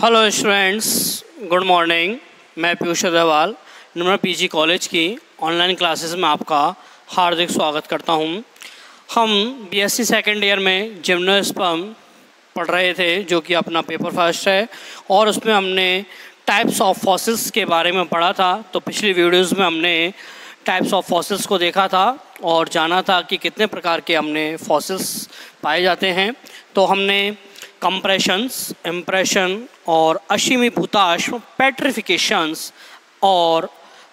Hello students, good morning. मैं पीयूष अग्रवाल निर्मल PG college की online classes में आपका हार्दिक स्वागत करता हूं। हम बीएससी सेकेंड ईयर में जिम्नोस्पर्म पढ़ रहे थे, जो कि अपना पेपर फर्स्ट है, और उसमें हमने टाइप्स ऑफ फॉसिल्स के बारे में पढ़ा था। तो पिछली वीडियोज़ में हमने टाइप्स ऑफ फॉसिल्स को देखा था और जाना था कि कितने प्रकार के हमने फॉसिल्स पाए जाते हैं। तो हमने कंप्रेशंस, इम्प्रेशन और अशीमीभूताश्म, पेट्रिफिकेशंस और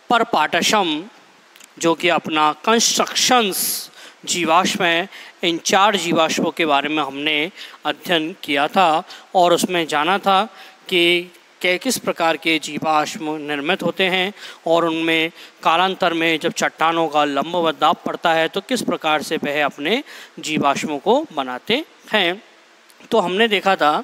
परपाटशम, जो कि अपना कंस्ट्रक्शंस जीवाश्म है, इन 4 जीवाश्मों के बारे में हमने अध्ययन किया था और उसमें जाना था कि किस प्रकार के जीवाश्म निर्मित होते हैं और उनमें कालांतर में जब चट्टानों का लंबवत दाब पड़ता है तो किस प्रकार से वह अपने जीवाश्मों को बनाते हैं। तो हमने देखा था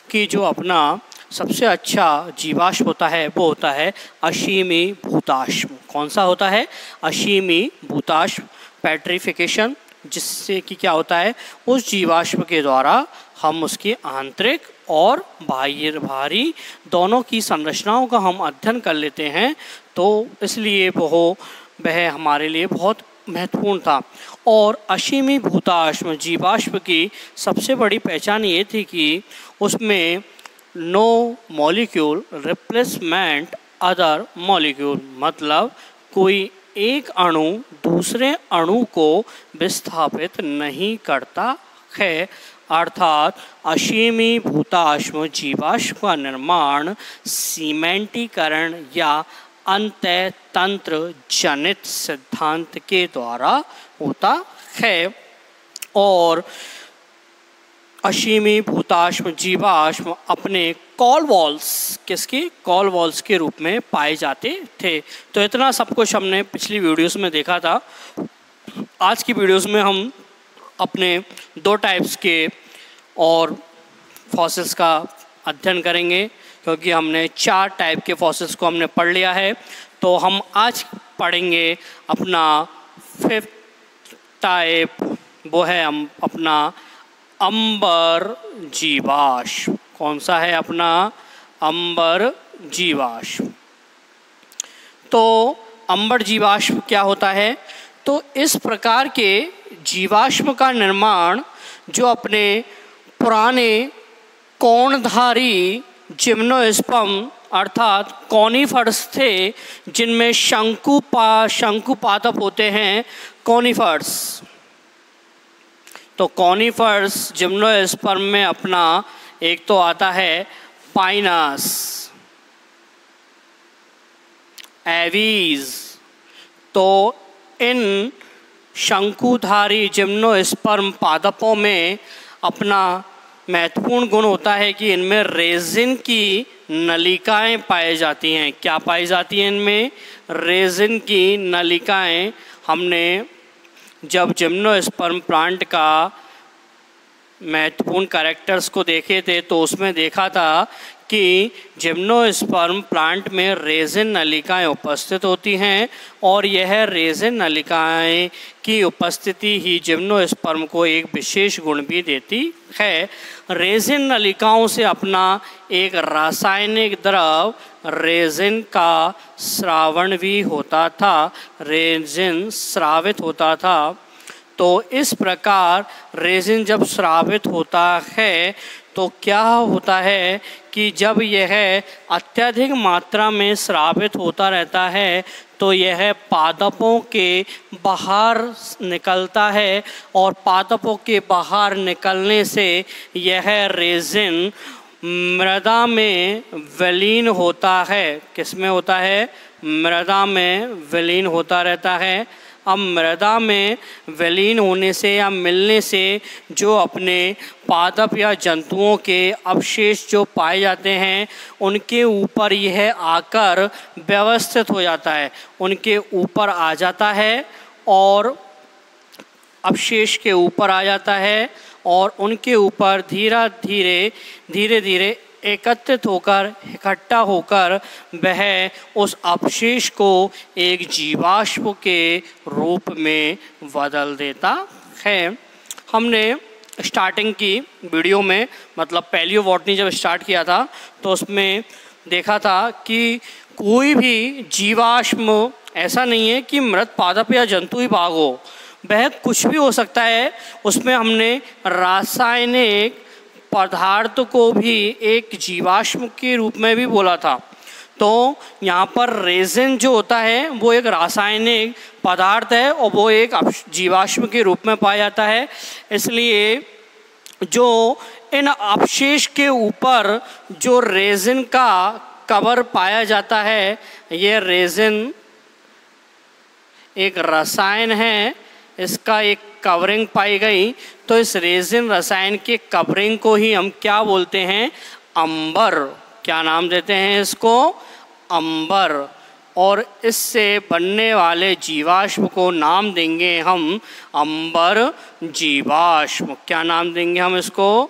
कि जो अपना सबसे अच्छा जीवाश्म होता है वो होता है अशीमीभूताश्म। कौन सा होता है? अशीमीभूताश्म, पेट्रिफिकेशन, जिससे कि क्या होता है, उस जीवाश्म के द्वारा हम उसकी आंतरिक और बाहरी दोनों की संरचनाओं का हम अध्ययन कर लेते हैं। तो इसलिए वह हमारे लिए बहुत महत्वपूर्ण था। और अशीमीभूताश्म जीवाश्म की सबसे बड़ी पहचान ये थी कि उसमें no molecule replacement other molecule, मतलब कोई एक अणु दूसरे अणु को विस्थापित नहीं करता है। अर्थात अशीमीभूताश्म जीवाश्म का निर्माण सीमेंटीकरण या अंतः तंत्र जनित सिद्धांत के द्वारा होता है। और अशीमीभूताश्म जीवाश्म अपने कॉल वॉल्स के रूप में पाए जाते थे। तो इतना सब कुछ हमने पिछली वीडियोस में देखा था। आज की वीडियोस में हम अपने 2 टाइप्स के और फॉसिल्स का अध्ययन करेंगे, क्योंकि हमने 4 टाइप के फॉसिल्स को हमने पढ़ लिया है। तो हम आज पढ़ेंगे अपना 5th टाइप, वो है अपना अंबर जीवाश्म। कौन सा है? अपना अंबर जीवाश्म। तो अंबर जीवाश्म क्या होता है? तो इस प्रकार के जीवाश्म का निर्माण जो अपने पुराने कोणधारी जिम्नोस्पर्म अर्थात कॉनिफर्स थे, जिनमें शंकुपादप होते हैं, कॉनिफर्स। तो कॉनिफर्स जिम्नोस्पर्म में अपना एक तो आता है पाइनस, एवीज। तो इन शंकुधारी जिम्नोस्पर्म पादपों में अपना महत्वपूर्ण गुण होता है कि इनमें रेजिन की नलिकाएं पाई जाती हैं। क्या पाई जाती हैं इनमें? रेजिन की नलिकाएं। हमने जब जिम्नोस्पर्म प्लांट का महत्वपूर्ण कैरेक्टर्स को देखे थे तो उसमें देखा था कि जिम्नोस्पर्म प्लांट में रेजिन नलिकाएं उपस्थित होती हैं और यह रेजिन नलिकाएं की उपस्थिति ही जिम्नोस्पर्म को एक विशेष गुण भी देती है। रेजिन नलिकाओं से अपना एक रासायनिक द्रव रेजिन का स्रावण भी होता था, रेजिन स्रावित होता था। तो इस प्रकार रेजिन जब स्रावित होता है तो क्या होता है कि जब यह अत्यधिक मात्रा में स्रावित होता रहता है तो यह पादपों के बाहर निकलता है और पादपों के बाहर निकलने से यह रेजिन मृदा में विलीन होता है। किस में होता है? मृदा में विलीन होता रहता है। अब मृदा में विलीन होने से या मिलने से जो अपने पादप या जंतुओं के अवशेष जो पाए जाते हैं उनके ऊपर यह आकर व्यवस्थित हो जाता है, उनके ऊपर आ जाता है और अवशेष के ऊपर आ जाता है और उनके ऊपर धीरे धीरे एकत्रित होकर, इकट्ठा होकर वह उस अवशेष को एक जीवाश्म के रूप में बदल देता है। हमने स्टार्टिंग की वीडियो में, मतलब पैलियो बॉटनी जब स्टार्ट किया था तो उसमें देखा था कि कोई भी जीवाश्म ऐसा नहीं है कि मृत पादप या जंतु ही भाग हो, वह कुछ भी हो सकता है। उसमें हमने रासायनिक पदार्थ को भी एक जीवाश्म के रूप में भी बोला था। तो यहाँ पर रेजिन जो होता है वो एक रासायनिक पदार्थ है और वो एक जीवाश्म के रूप में पाया जाता है। इसलिए जो इन अवशेष के ऊपर जो रेजिन का कवर पाया जाता है, ये रेजिन एक रसायन है, इसका एक कवरिंग पाई गई। तो इस रेजिन रसायन के कवरिंग को ही हम क्या बोलते हैं? अंबर। क्या नाम देते हैं इसको? अंबर। और इससे बनने वाले जीवाश्म को नाम देंगे हम अंबर जीवाश्म। क्या नाम देंगे हम इसको?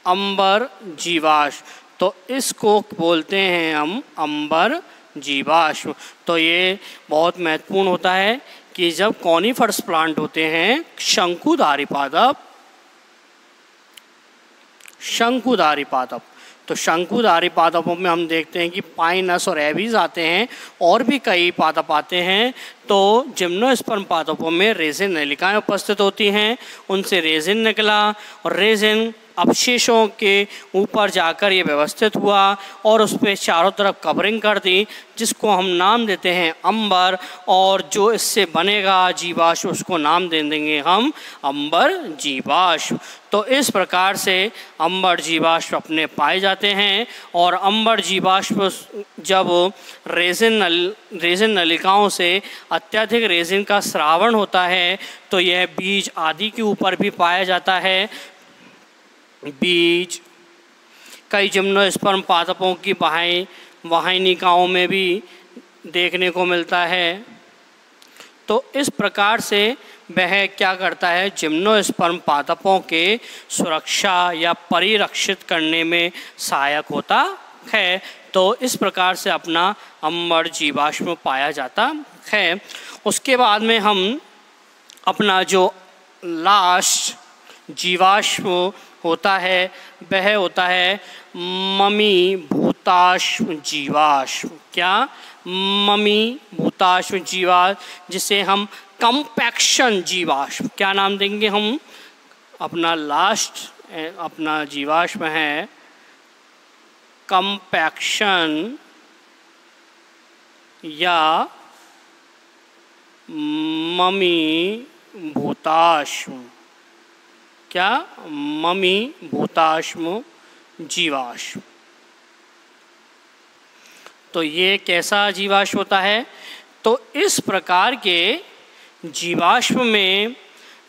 अंबर जीवाश्म। तो इसको बोलते हैं हम अंबर जीवाश्म। तो ये बहुत महत्वपूर्ण होता है कि जब कॉनिफरस प्लांट होते हैं, शंकुधारी पादप, तो शंकुधारी पादपों में हम देखते हैं कि पाइनस और एबीज आते हैं और भी कई पादप आते हैं। तो जिम्नोस्पर्म पादपों में रेजिन नलिकाएं उपस्थित होती हैं, उनसे रेजिन निकला और रेजिन अवशेषों के ऊपर जाकर ये व्यवस्थित हुआ और उस पर चारों तरफ कवरिंग कर दी, जिसको हम नाम देते हैं अंबर। और जो इससे बनेगा जीवाश्म, उसको नाम दे देंगे हम अंबर जीवाश्म। तो इस प्रकार से अंबर जीवाश्म अपने पाए जाते हैं। और अंबर जीवाश्म जब रेजिन नलिकाओं से अत्यधिक रेजिन का स्रावण होता है तो यह बीज आदि के ऊपर भी पाया जाता है। बीज कई जिम्नोस्पर्म पादपों की वाहिनिकाओं में भी देखने को मिलता है। तो इस प्रकार से वह क्या करता है? जिम्नोस्पर्म पादपों के सुरक्षा या परिरक्षित करने में सहायक होता है। तो इस प्रकार से अपना अंबर जीवाश्म पाया जाता है। उसके बाद में हम अपना जो लास्ट जीवाश्म होता है वह होता है ममीभूताश्म जीवाश्म। क्या? ममीभूताश्म जीवाश्म, जिसे हम कंपैक्शन जीवाश्म। क्या नाम देंगे हम? अपना लास्ट अपना जीवाश्म है कंपैक्शन या ममीभूताश्म। क्या? ममीभूताश्म जीवाश्म। तो ये कैसा जीवाश्म होता है? तो इस प्रकार के जीवाश्म में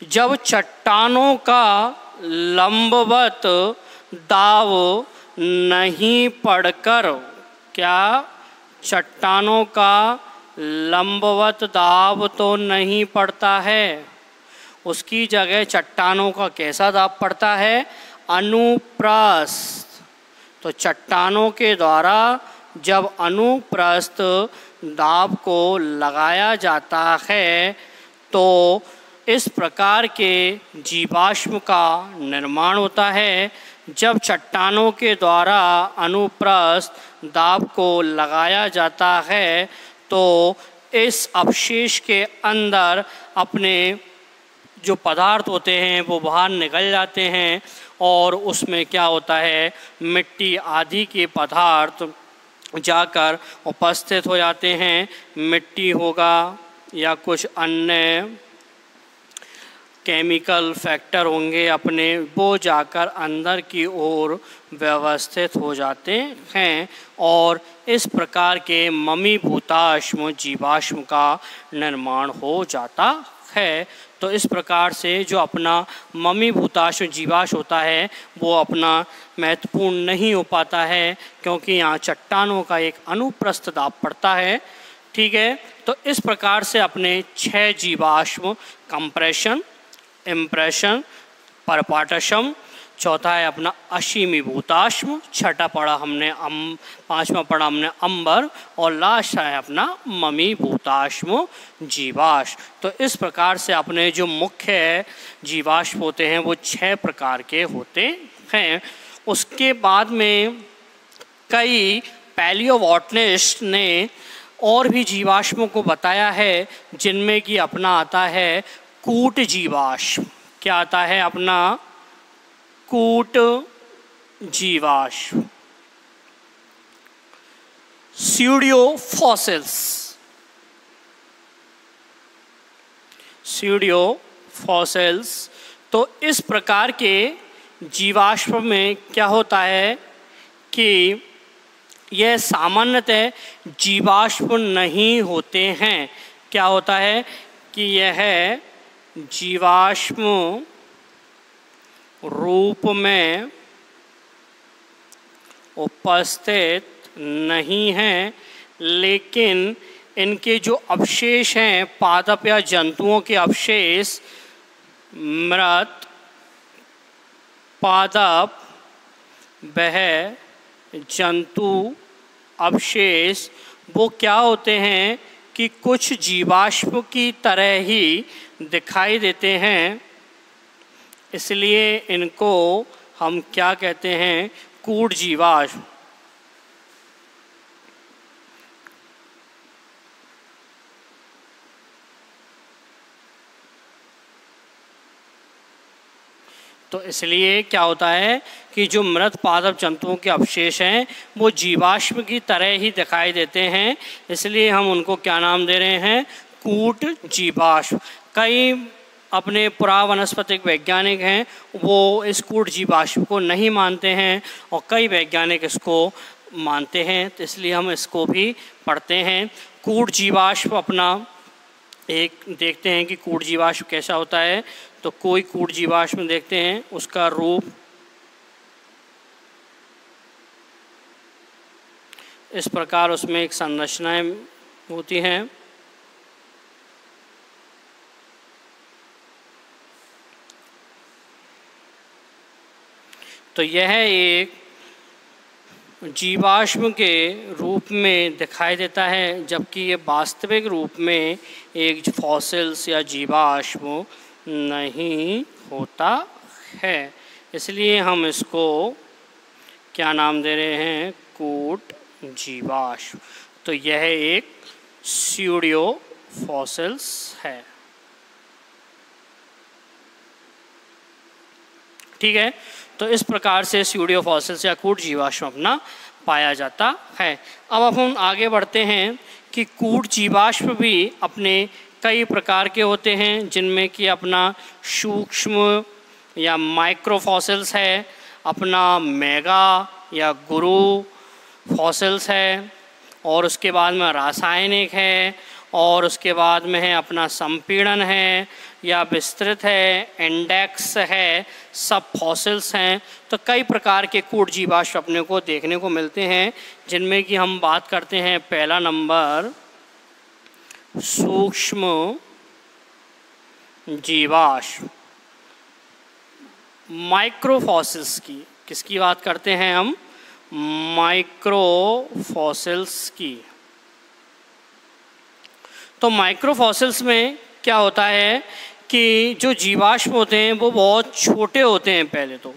जब चट्टानों का लंबवत दाब नहीं पड़कर, क्या? चट्टानों का लंबवत दाब तो नहीं पड़ता है, उसकी जगह चट्टानों का कैसा दाब पड़ता है? अनुप्रस्थ। तो चट्टानों के द्वारा जब अनुप्रस्थ दाब को लगाया जाता है तो इस प्रकार के जीवाश्म का निर्माण होता है। जब चट्टानों के द्वारा अनुप्रस्थ दाब को लगाया जाता है तो इस अवशेष के अंदर अपने जो पदार्थ होते हैं वो बाहर निकल जाते हैं और उसमें क्या होता है? मिट्टी आदि के पदार्थ जाकर उपस्थित हो जाते हैं। मिट्टी होगा या कुछ अन्य केमिकल फैक्टर होंगे अपने, वो जाकर अंदर की ओर व्यवस्थित हो जाते हैं और इस प्रकार के ममीभूताश्म जीवाश्म का निर्माण हो जाता है। तो इस प्रकार से जो अपना ममीभूताश्म जीवाश्म होता है वो अपना महत्वपूर्ण नहीं हो पाता है, क्योंकि यहाँ चट्टानों का एक अनुप्रस्थ दाब पड़ता है। ठीक है, तो इस प्रकार से अपने 6 जीवाश्म कंप्रेशन, इम्प्रेशन, परपाटशम, चौथा है अपना अशीमी भूताश्म, छठा पढ़ा हमने पांचवा पढ़ा हमने अंबर, और लास्ट है अपना ममी भूताश्म जीवाश्म। तो इस प्रकार से अपने जो मुख्य जीवाश्म होते हैं वो 6 प्रकार के होते हैं। उसके बाद में कई पैलियोबॉटनिस्ट ने और भी जीवाश्मों को बताया है, जिनमें कि अपना आता है कूट जीवाश्म। क्या आता है अपना? कूट जीवाश्म। स्यूडियो फॉसिल्स, स्यूडियो फॉसिल्स। तो इस प्रकार के जीवाश्म में क्या होता है कि यह सामान्यतः जीवाश्म नहीं होते हैं। क्या होता है कि यह जीवाश्म रूप में उपस्थित नहीं हैं, लेकिन इनके जो अवशेष हैं, पादप या जंतुओं के अवशेष, मृत पादप वह जंतु अवशेष, वो क्या होते हैं कि कुछ जीवाश्म की तरह ही दिखाई देते हैं। इसलिए इनको हम क्या कहते हैं? कूट जीवाश्म। तो इसलिए क्या होता है कि जो मृत पादप जंतुओं के अवशेष हैं वो जीवाश्म की तरह ही दिखाई देते हैं, इसलिए हम उनको क्या नाम दे रहे हैं? कूट जीवाश्म। कई अपने पुरावनस्पतिक वैज्ञानिक हैं वो इस कूट जीवाश्म को नहीं मानते हैं और कई वैज्ञानिक इसको मानते हैं, तो इसलिए हम इसको भी पढ़ते हैं। कूट जीवाश्म अपना एक देखते हैं कि कूट जीवाश्म कैसा होता है। तो कोई कूट जीवाश्म देखते हैं, उसका रूप इस प्रकार, उसमें एक संरचनाएं होती हैं। तो यह एक जीवाश्म के रूप में दिखाई देता है, जबकि ये वास्तविक रूप में एक फॉसिल्स या जीवाश्म नहीं होता है। इसलिए हम इसको क्या नाम दे रहे हैं? कूट जीवाश्म। तो यह एक स्यूडियो फॉसिल्स है। ठीक है, तो इस प्रकार से स्यूडियो फॉसिल्स या कूट जीवाश्म अपना पाया जाता है। अब हम आगे बढ़ते हैं कि कूट जीवाश्म भी अपने कई प्रकार के होते हैं, जिनमें कि अपना सूक्ष्म या माइक्रो फॉसिल्स है, अपना मेगा या गुरु फॉसिल्स है, और उसके बाद में रासायनिक है, और उसके बाद में है अपना संपीड़न है या विस्तृत है, इंडेक्स है, सब फॉसिल्स हैं। तो कई प्रकार के कूट जीवाश्म अपने को देखने को मिलते हैं, जिनमें कि हम बात करते हैं पहला नंबर सूक्ष्म जीवाश्म, माइक्रो फॉसिल्स की। किसकी बात करते हैं हम? माइक्रो फॉसिल्स की। तो माइक्रो फॉसिल्स में क्या होता है कि जो जीवाश्म होते हैं वो बहुत छोटे होते हैं। पहले तो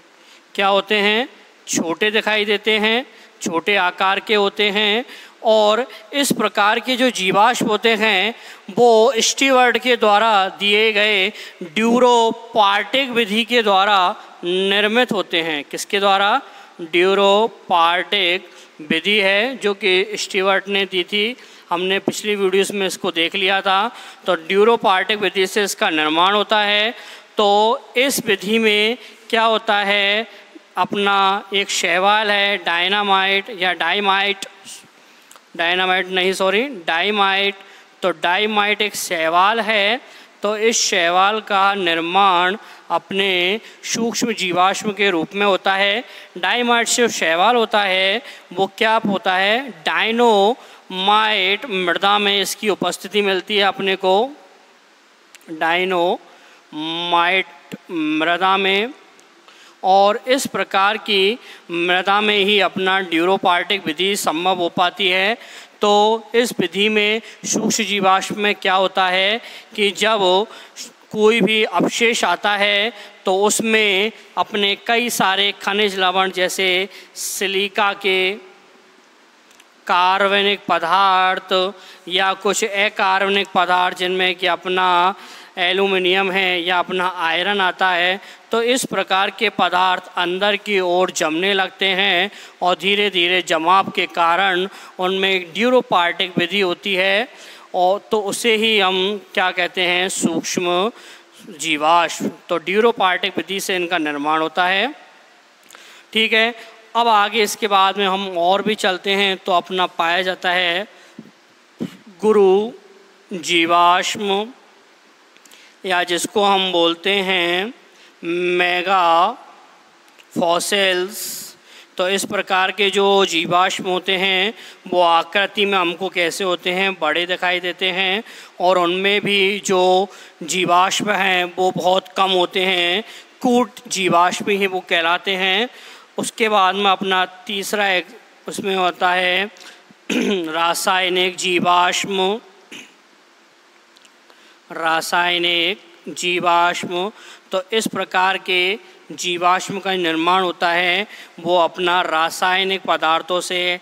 क्या होते हैं? छोटे दिखाई देते हैं, छोटे आकार के होते हैं, और इस प्रकार के जो जीवाश्म होते हैं वो स्टीवर्ट के द्वारा दिए गए ड्यूरोपार्टिक विधि के द्वारा निर्मित होते हैं। किसके द्वारा? ड्यूरोपार्टिक विधि है जो कि स्टीवर्ट ने दी थी। हमने पिछली वीडियोस में इसको देख लिया था। तो ड्यूरोपार्टिक विधि से इसका निर्माण होता है। तो इस विधि में क्या होता है? अपना एक शैवाल है, डायनामाइट या डाइमाइट, डाइमाइट। तो डाइमाइट एक शैवाल है। तो इस शैवाल का निर्माण अपने सूक्ष्म जीवाश्म के रूप में होता है। डाइमाइट से शैवाल होता है वो क्या होता है? डायनोमाइट मृदा में इसकी उपस्थिति मिलती है अपने को। डायनोमाइट मृदा में और इस प्रकार की मृदा में ही अपना ड्यूरोपार्टिक विधि संभव हो पाती है। तो इस विधि में सूक्ष्म जीवाश्म में क्या होता है कि जब कोई भी अवशेष आता है तो उसमें अपने कई सारे खनिज लवण जैसे सिलिका के कार्बनिक पदार्थ या कुछ अकार्बनिक पदार्थ जिनमें कि अपना एल्युमिनियम है या अपना आयरन आता है, तो इस प्रकार के पदार्थ अंदर की ओर जमने लगते हैं और धीरे धीरे जमाव के कारण उनमें एक ड्यूरोपार्टिक विधि होती है और तो उसे ही हम क्या कहते हैं, सूक्ष्म जीवाश्म। तो ड्यूरोपार्टिक विधि से इनका निर्माण होता है। ठीक है, अब आगे इसके बाद में हम और भी चलते हैं तो अपना पाया जाता है गुरु जीवाश्म या जिसको हम बोलते हैं मेगा फॉसिल्स। तो इस प्रकार के जो जीवाश्म होते हैं वो आकृति में हमको कैसे होते हैं, बड़े दिखाई देते हैं और उनमें भी जो जीवाश्म हैं वो बहुत कम होते हैं, कूट जीवाश्म ही वो कहलाते हैं। उसके बाद में अपना तीसरा एक उसमें होता है रासायनिक जीवाश्म। रासायनिक जीवाश्म, तो इस प्रकार के जीवाश्म का निर्माण होता है वो अपना रासायनिक पदार्थों से,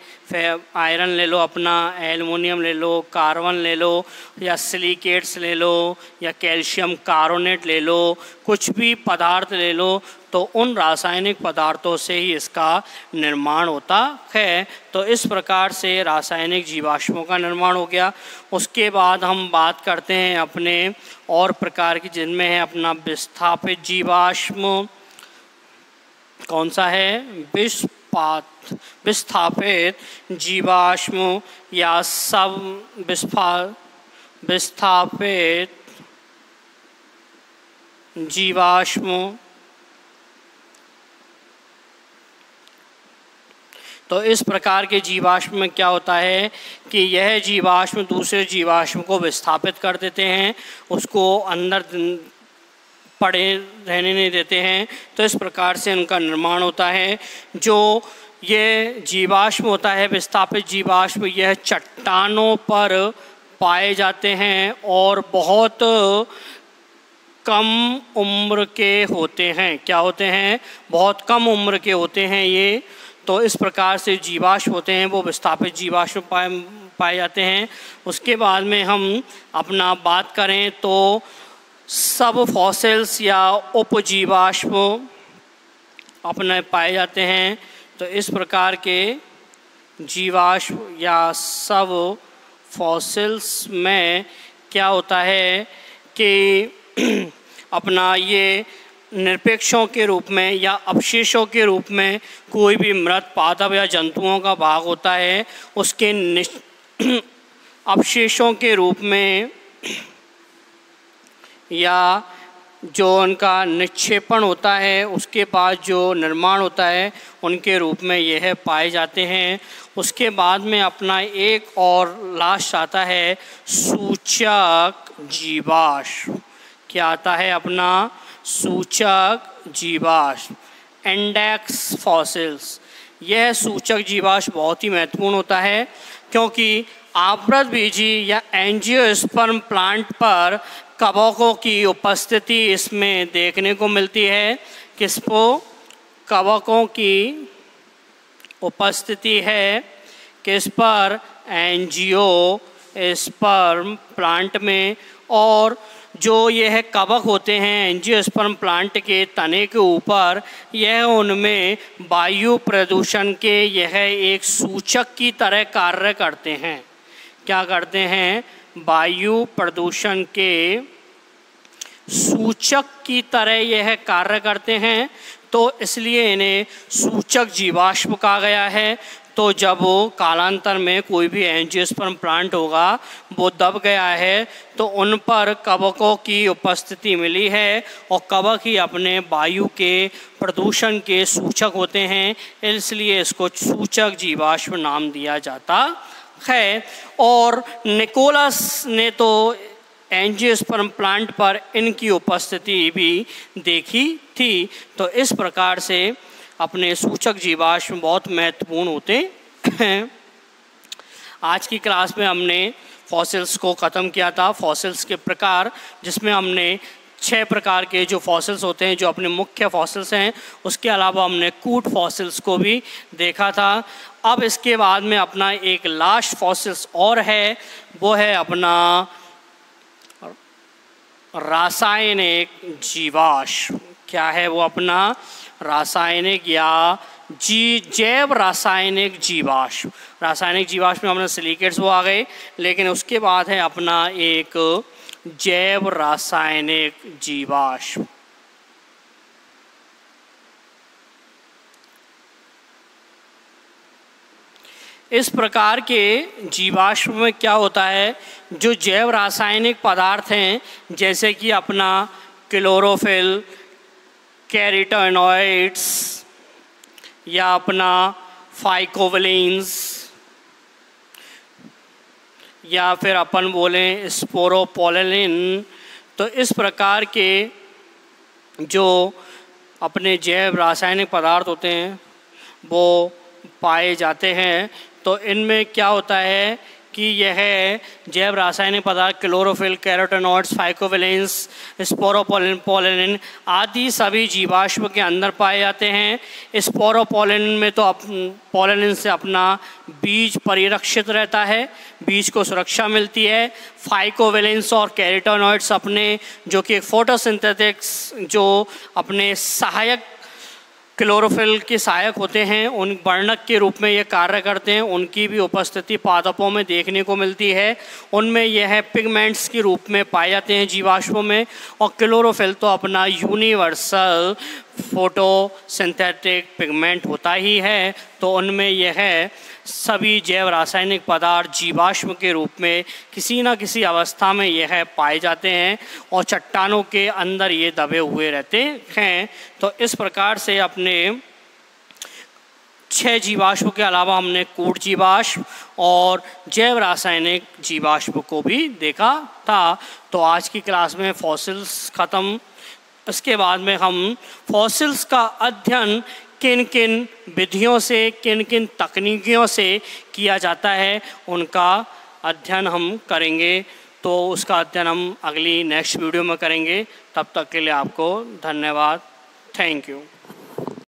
आयरन ले लो, अपना एल्युमिनियम ले लो, कार्बन ले लो या सिलिकेट्स ले लो या कैल्शियम कार्बोनेट ले लो, कुछ भी पदार्थ ले लो, तो उन रासायनिक पदार्थों से ही इसका निर्माण होता है। तो इस प्रकार से रासायनिक जीवाश्मों का निर्माण हो गया। उसके बाद हम बात करते हैं अपने और प्रकार की, जिनमें है अपना विस्थापित जीवाश्म। कौन सा है? विस्थापित जीवाश्म या सब विस्थापित जीवाश्म। तो इस प्रकार के जीवाश्म में क्या होता है कि यह जीवाश्म दूसरे जीवाश्म को विस्थापित कर देते हैं, उसको अंदर पड़े रहने नहीं देते हैं। तो इस प्रकार से उनका निर्माण होता है। जो ये जीवाश्म होता है विस्थापित जीवाश्म, यह चट्टानों पर पाए जाते हैं और बहुत कम उम्र के होते हैं। क्या होते हैं? बहुत कम उम्र के होते हैं ये। तो इस प्रकार से जीवाश्म होते हैं वो विस्थापित जीवाश्म पाए जाते हैं। उसके बाद में हम अपना बात करें तो सब फॉसिल्स या उपजीवाश्म अपने पाए जाते हैं। तो इस प्रकार के जीवाश्म या सब फॉसिल्स में क्या होता है कि अपना ये निरपेक्षों के रूप में या अवशेषों के रूप में कोई भी मृत पादप या जंतुओं का भाग होता है, उसके अवशेषों के रूप में या जो उनका निक्षेपण होता है उसके बाद जो निर्माण होता है उनके रूप में यह पाए जाते हैं। उसके बाद में अपना एक और लास्ट आता है सूचक जीवाश्म। क्या आता है? अपना सूचक जीवाश्म, इंडेक्स फॉसिल्स। यह सूचक जीवाश्म बहुत ही महत्वपूर्ण होता है क्योंकि आवृतबीजी या एंजियोस्पर्म प्लांट पर कवकों की उपस्थिति इसमें देखने को मिलती है। किसको? कवकों की उपस्थिति है किस पर? एंजियोस्पर्म प्लांट में। और जो यह कवक होते हैं एंजियोस्पर्म प्लांट के तने के ऊपर, यह उनमें वायु प्रदूषण के यह एक सूचक की तरह कार्य करते हैं। क्या करते हैं? वायु प्रदूषण के सूचक की तरह यह कार्य करते हैं। तो इसलिए इन्हें सूचक जीवाश्म कहा गया है। तो जब वो कालांतर में कोई भी एंजियोस्पर्म प्लांट होगा वो दब गया है तो उन पर कवकों की उपस्थिति मिली है और कवक ही अपने वायु के प्रदूषण के सूचक होते हैं, इसलिए इसको सूचक जीवाश्म नाम दिया जाता है। और निकोलस ने तो एंजियोस्पर्म प्लांट पर इनकी उपस्थिति भी देखी थी। तो इस प्रकार से अपने सूचक जीवाश्म बहुत महत्वपूर्ण होते हैं। आज की क्लास में हमने फॉसिल्स को ख़त्म किया था, फॉसिल्स के प्रकार, जिसमें हमने 6 प्रकार के जो फॉसिल्स होते हैं जो अपने मुख्य फॉसिल्स हैं, उसके अलावा हमने कूट फॉसिल्स को भी देखा था। अब इसके बाद में अपना एक लास्ट फॉसिल्स और है, वो है अपना रासायनिक जीवाश्म। क्या है वो? अपना रासायनिक या जैव रासायनिक जीवाश्म। रासायनिक जीवाश्म में हमने सिलिकेट्स वो आ गए, लेकिन उसके बाद है अपना एक जैव रासायनिक जीवाश्म। इस प्रकार के जीवाश्म में क्या होता है, जो जैव रासायनिक पदार्थ हैं जैसे कि अपना क्लोरोफिल, कैरोटेनॉइड्स या अपना फाइकोवलेंस, या फिर अपन बोलें स्पोरोपोलिन, तो इस प्रकार के जो अपने जैव रासायनिक पदार्थ होते हैं वो पाए जाते हैं। तो इनमें क्या होता है कि यह जैव रासायनिक पदार्थ क्लोरोफिल, कैरोटेनॉइड्स, फाइकोवलेंस, स्पोरोपोलिन आदि सभी जीवाश्म के अंदर पाए जाते हैं। स्पोरोपोलिन में तो पोलिन से अपना बीज परिरक्षित रहता है, बीज को सुरक्षा मिलती है। फाइकोवलेंस और कैरोटेनॉइड्स अपने जो कि फोटोसिंथेटिक्स जो अपने सहायक क्लोरोफिल के सहायक होते हैं, उन वर्णक के रूप में ये कार्य करते हैं, उनकी भी उपस्थिति पादपों में देखने को मिलती है। उनमें यह पिगमेंट्स के रूप में पाए जाते हैं जीवाश्मों में। और क्लोरोफिल तो अपना यूनिवर्सल फोटोसिंथेटिक पिगमेंट होता ही है। तो उनमें यह सभी जैव रासायनिक पदार्थ जीवाश्म के रूप में किसी न किसी अवस्था में यह पाए जाते हैं और चट्टानों के अंदर ये दबे हुए रहते हैं। तो इस प्रकार से अपने 6 जीवाश्म के अलावा हमने कूट जीवाश्म और जैव रासायनिक जीवाश्म को भी देखा था। तो आज की क्लास में फॉसिल्स ख़त्म। इसके बाद में हम फॉसिल्स का अध्ययन किन किन विधियों से, किन किन तकनीकियों से किया जाता है, उनका अध्ययन हम करेंगे। तो उसका अध्ययन हम अगली नेक्स्ट वीडियो में करेंगे। तब तक के लिए आपको धन्यवाद। Thank you.